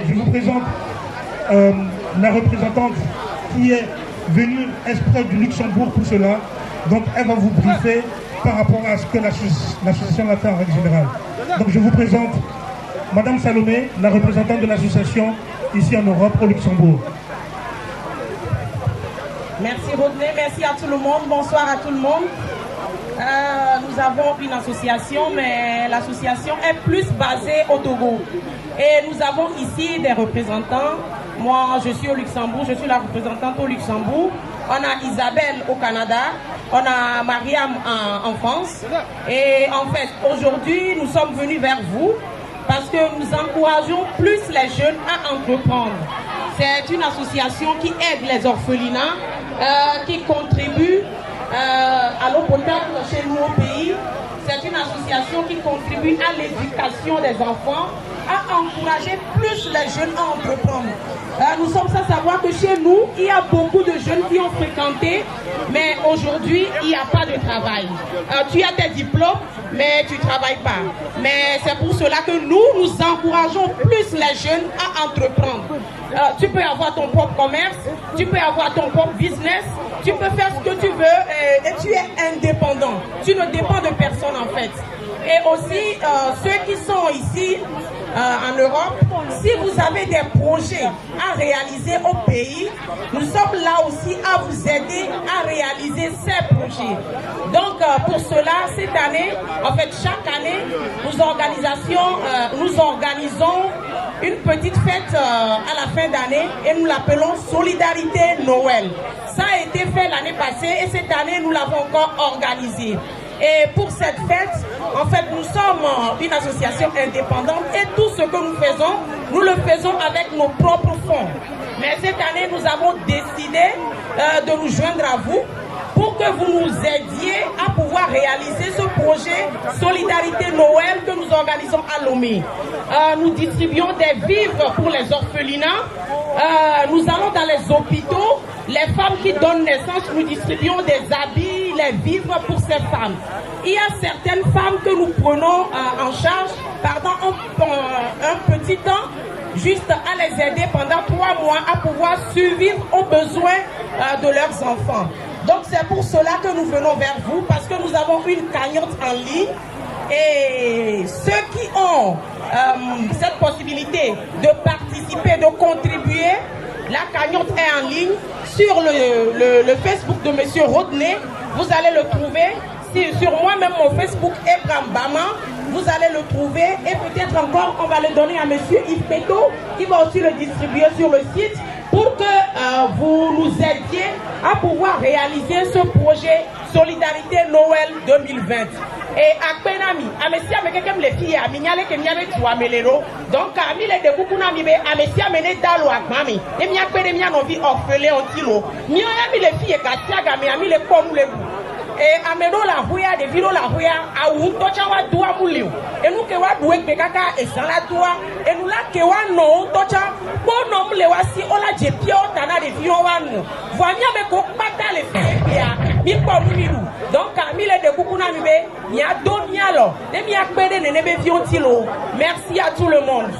je vous présente la représentante qui est venue exprès du Luxembourg pour cela. Donc elle va vous briefer par rapport à ce que l'association va faire en règle générale. Donc je vous présente Madame Salomé, la représentante de l'association ici en Europe au Luxembourg. Merci Rodney, merci à tout le monde, bonsoir à tout le monde. Nous avons une association, mais l'association est plus basée au Togo. Et nous avons ici des représentants. Moi, je suis au Luxembourg, je suis la représentante au Luxembourg. On a Isabelle au Canada, on a Mariam en France. Et en fait, aujourd'hui, nous sommes venus vers vous parce que nous encourageons plus les jeunes à entreprendre. C'est une association qui aide les orphelinats, qui contribue à l'eau potable chez nous au pays. C'est une association qui contribue à l'éducation des enfants, à encourager plus les jeunes à entreprendre. Nous sommes sans savoir que chez nous, il y a beaucoup de jeunes qui ont fréquenté, mais aujourd'hui, il n'y a pas de travail. Tu as tes diplômes, mais tu ne travailles pas. Mais c'est pour cela que nous encourageons plus les jeunes à entreprendre. Tu peux avoir ton propre commerce, tu peux avoir ton propre business, tu peux faire ce que tu veux et tu es indépendant. Tu ne dépends de personne en fait. Et aussi, ceux qui sont ici en Europe, si vous avez des projets à réaliser au pays, nous sommes là aussi à vous aider à réaliser ces projets. Donc, pour cela, cette année, en fait, chaque année, nous organisons une petite fête à la fin d'année et nous l'appelons Solidarité Noël. Ça a été fait l'année passée et cette année, nous l'avons encore organisé. Et pour cette fête, en fait, nous sommes une association indépendante et tout ce que nous faisons, nous le faisons avec nos propres fonds. Mais cette année, nous avons décidé de nous joindre à vous pour que vous nous aidiez à pouvoir réaliser ce projet Solidarité Noël que nous organisons à Lomé. Nous distribuons des vivres pour les orphelinats. Nous allons dans les hôpitaux. Les femmes qui donnent naissance, nous distribuons des habits, les vivres pour ces femmes. Il y a certaines femmes que nous prenons en charge pendant un petit temps, juste à les aider pendant 3 mois à pouvoir survivre aux besoins de leurs enfants. Donc c'est pour cela que nous venons vers vous, parce que nous avons une cagnotte en ligne. Et ceux qui ont cette possibilité de participer, de contribuer, la cagnotte est en ligne sur le Facebook de M. Rodney. Vous allez le trouver. Sur moi-même, mon Facebook, Abraham Bama, vous allez le trouver. Et peut-être encore, on va le donner à M. Yves Peto, qui va aussi le distribuer sur le site pour que vous nous aidiez à pouvoir réaliser ce projet Solidarité Noël 2020. Et à Penami, à Messia, mais quelqu'un les filles, à Mignale, que Miame, tu as melero. Donc, à Mille de Boukounami, à Messia, mené Dalo, à Mami. Et Mia Pédemia, non, vie orphelin, en tilo. Mia, les filles, Katiaga, mais à Mille, comme les bouts. Et ameno la huya de vilo la huya a un tocha wa dua mulio et nous que wa doué bekaka et sans la dua et nous la que wa no tocha bon nom le wa si ola je pio tana de vio wa no voamia me ko pata le fia mi po milu donc amile de kukuna mi be ni a donia lo de mi akpede ne be vion tilo. Merci à tout le monde.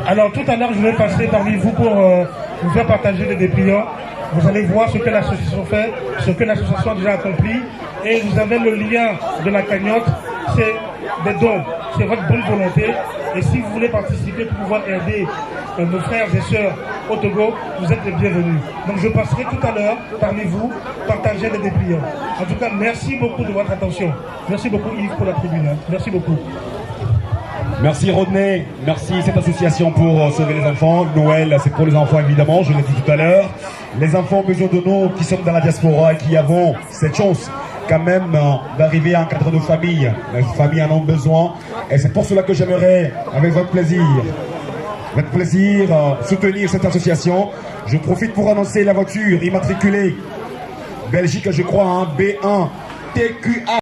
Alors tout à l'heure je vais passer parmi vous pour vous faire partager des dépliants. Vous allez voir ce que l'association fait, ce que l'association a déjà accompli. Et vous avez le lien de la cagnotte, c'est des dons, c'est votre bonne volonté. Et si vous voulez participer pour pouvoir aider nos frères et sœurs au Togo, vous êtes les bienvenus. Donc je passerai tout à l'heure parmi vous, partager les dépliants. En tout cas, merci beaucoup de votre attention. Merci beaucoup Yves pour la tribune. Merci beaucoup. Merci Rodney, merci cette association pour sauver les enfants. Noël, c'est pour les enfants évidemment, je l'ai dit tout à l'heure. Les enfants ont besoin de nous qui sommes dans la diaspora et qui avons cette chance quand même d'arriver à encadrer nos familles. Les familles en ont besoin et c'est pour cela que j'aimerais, avec votre plaisir, soutenir cette association. Je profite pour annoncer la voiture immatriculée Belgique, je crois, hein, B1 TQA.